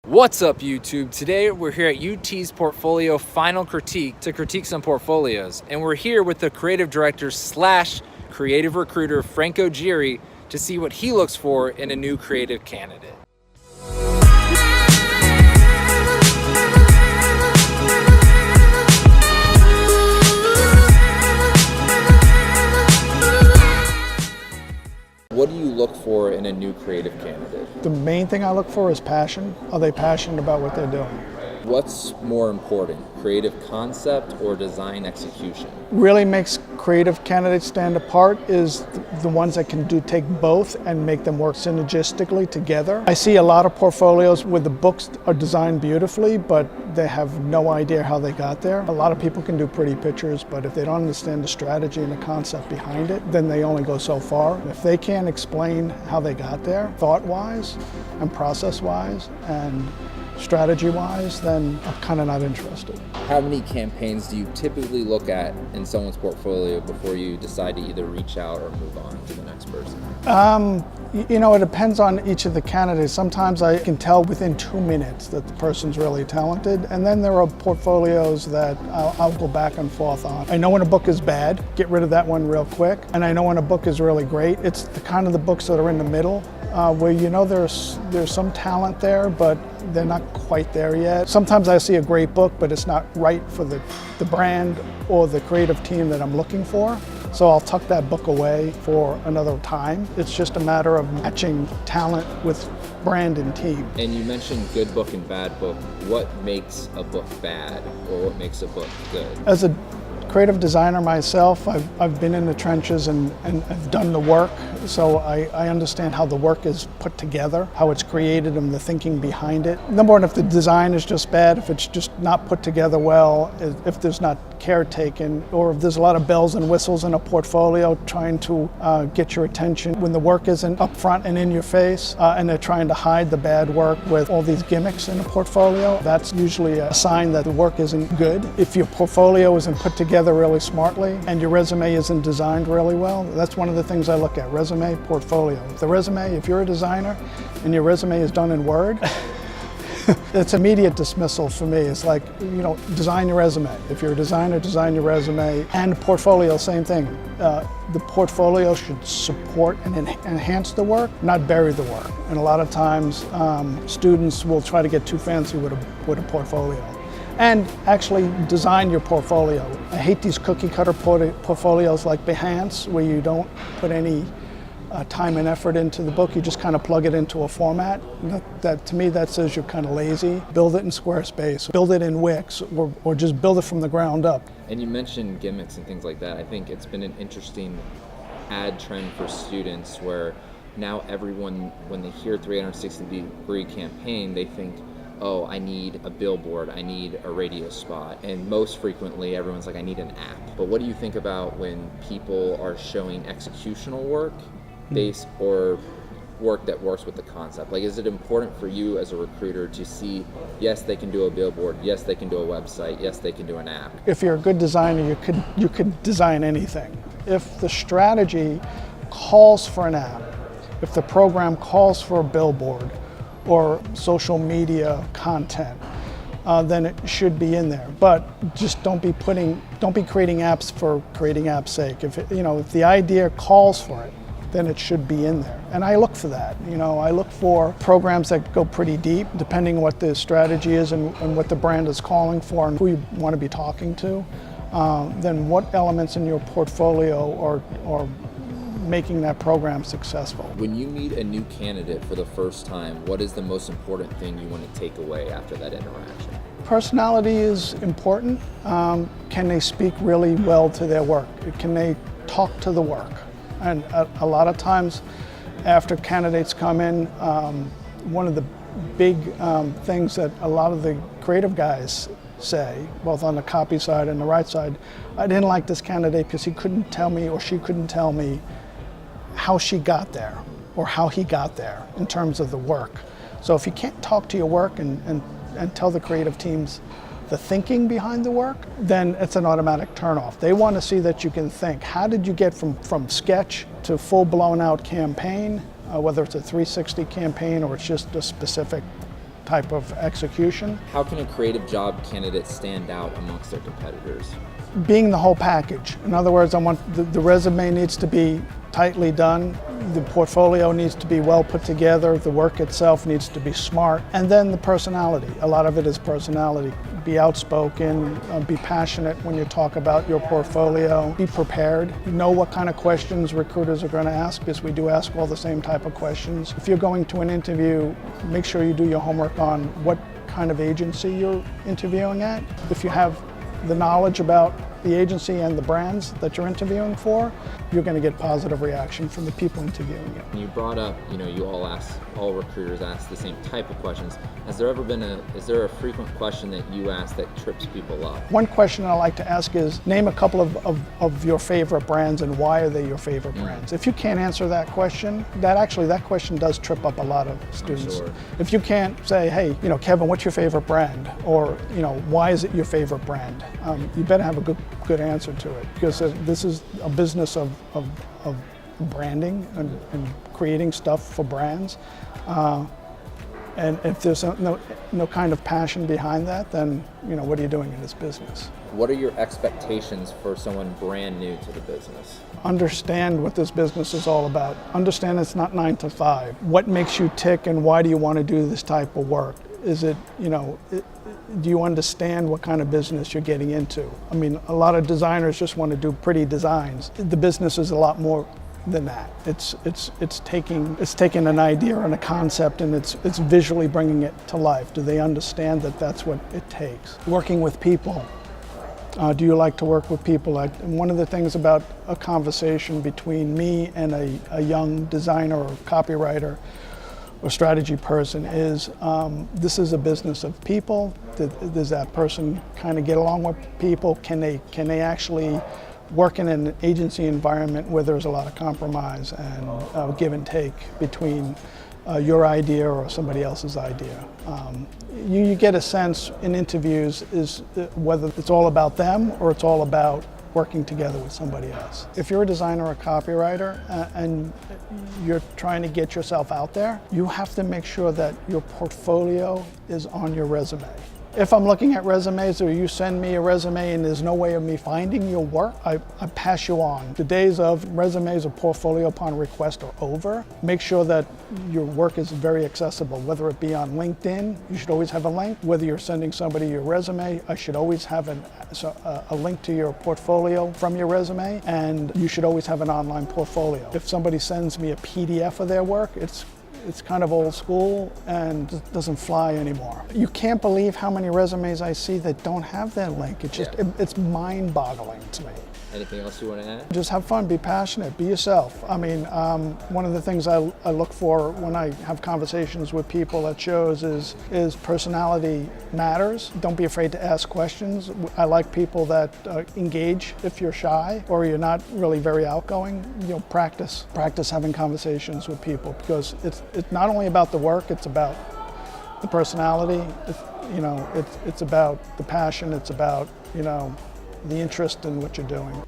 What's up, YouTube? Today we're here at UT's Portfolio Final Critique to critique some portfolios, and we're here with the creative director slash creative recruiter Frank Oggeri to see what he looks for in a new creative candidate. What do you look for in a new creative candidate? The main thing I look for is passion. Are they passionate about what they're doing? What's more important, creative concept or design execution? Really makes creative candidates stand apart is the ones that can take both and make them work synergistically together. I see a lot of portfolios where the books are designed beautifully, but they have no idea how they got there. A lot of people can do pretty pictures, but if they don't understand the strategy and the concept behind it, then they only go so far. If they can't explain how they got there, thought-wise and process-wise and strategy-wise, then I'm kind of not interested. How many campaigns do you typically look at in someone's portfolio before you decide to either reach out or move on to the next person? It depends on each of the candidates. Sometimes I can tell within 2 minutes that the person's really talented, and then there are portfolios that I'll go back and forth on. I know when a book is bad, get rid of that one real quick, and I know when a book is really great. It's the kind of the books that are in the middle, where there's some talent there, but they're not quite there yet. Sometimes I see a great book, but it's not right for the brand or the creative team that I'm looking for. So I'll tuck that book away for another time. It's just a matter of matching talent with brand and team. And you mentioned good book and bad book. What makes a book bad or what makes a book good? As a creative designer myself, I've been in the trenches and I've done the work, so I understand how the work is put together, how it's created and the thinking behind it. Number one, if the design is just bad, if it's just not put together well, if there's not care taken, or if there's a lot of bells and whistles in a portfolio trying to get your attention when the work isn't up front and in your face, and they're trying to hide the bad work with all these gimmicks in a portfolio, that's usually a sign that the work isn't good. If your portfolio isn't put together really smartly and your resume isn't designed really well, that's one of the things I look at, resume, portfolio. If you're a designer and your resume is done in Word, it's immediate dismissal for me. It's like, design your resume. If you're a designer, design your resume. And portfolio, same thing. The portfolio should support and enhance the work, not bury the work. And a lot of times, students will try to get too fancy with a portfolio. And actually design your portfolio. I hate these cookie cutter portfolios like Behance, where you don't put any time and effort into the book, you just kind of plug it into a format. That to me, that says you're kind of lazy. Build it in Squarespace, build it in Wix, or just build it from the ground up. And you mentioned gimmicks and things like that. I think it's been an interesting ad trend for students where now everyone, when they hear 360-degree campaign, they think, oh, I need a billboard, I need a radio spot. And most frequently, everyone's like, I need an app. But what do you think about when people are showing executional work or work that works with the concept? Like, is it important for you as a recruiter to see, yes, they can do a billboard, yes, they can do a website, yes, they can do an app? If you're a good designer, you could design anything. If the strategy calls for an app, if the program calls for a billboard, or social media content, then it should be in there. But just don't be creating apps for creating apps' sake. If the idea calls for it, then it should be in there. And I look for that. I look for programs that go pretty deep, depending on what the strategy is and what the brand is calling for and who you want to be talking to. Then what elements in your portfolio are making that program successful. When you meet a new candidate for the first time, what is the most important thing you want to take away after that interaction? Personality is important. Can they speak really well to their work? Can they talk to the work? And a lot of times after candidates come in, one of the big things that a lot of the creative guys say, both on the copy side and the right side, I didn't like this candidate because he couldn't tell me or she couldn't tell me how she got there or how he got there in terms of the work. So if you can't talk to your work and tell the creative teams the thinking behind the work, then it's an automatic turnoff. They want to see that you can think. How did you get from sketch to full blown out campaign, whether it's a 360 campaign or it's just a specific type of execution. How can a creative job candidate stand out amongst their competitors? Being the whole package. In other words, I want the resume needs to be tightly done, the portfolio needs to be well put together, the work itself needs to be smart, and then the personality. A lot of it is personality. Be outspoken, be passionate when you talk about your portfolio, be prepared, know what kind of questions recruiters are going to ask, because we do ask all the same type of questions. If you're going to an interview, make sure you do your homework on what kind of agency you're interviewing at. If you have the knowledge about the agency and the brands that you're interviewing for, you're going to get positive reaction from the people interviewing you. You brought up, all recruiters ask the same type of questions. Is there a frequent question that you ask that trips people up? One question I like to ask is, name a couple of your favorite brands and why are they your favorite brands? If you can't answer that question, that question does trip up a lot of students. Sure. If you can't say, hey, Kevin, what's your favorite brand? Or, why is it your favorite brand? You better have a good answer to it, because this is a business of branding and creating stuff for brands. And if there's no kind of passion behind that, then what are you doing in this business? What are your expectations for someone brand new to the business? Understand what this business is all about. Understand it's not 9 to 5. What makes you tick and why do you want to do this type of work? Is it, do you understand what kind of business you're getting into? I mean, a lot of designers just want to do pretty designs. The business is a lot more than that. It's taking an idea and a concept and it's visually bringing it to life. Do they understand that that's what it takes? Working with people. Do you like to work with people? One of the things about a conversation between me and a young designer or copywriter or strategy person is, this is a business of people. Does that person kind of get along with people? Can they actually work in an agency environment where there's a lot of compromise and give and take between your idea or somebody else's idea? You get a sense in interviews is whether it's all about them or it's all about working together with somebody else. If you're a designer or a copywriter and you're trying to get yourself out there, you have to make sure that your portfolio is on your resume. If I'm looking at resumes or you send me a resume and there's no way of me finding your work, I pass you on. The days of resumes or portfolio upon request are over. Make sure that your work is very accessible, whether it be on LinkedIn, you should always have a link. Whether you're sending somebody your resume, I should always have a link to your portfolio from your resume, and you should always have an online portfolio. If somebody sends me a PDF of their work, it's kind of old school and it doesn't fly anymore. You can't believe how many resumes I see that don't have that link. It's mind-boggling to me. Anything else you want to add? Just have fun, be passionate, be yourself. I mean, one of the things I look for when I have conversations with people at shows is personality matters. Don't be afraid to ask questions. I like people that engage. If you're shy or you're not really very outgoing, practice having conversations with people, because it's not only about the work, it's about the personality. It's about the passion. It's about the interest in what you're doing.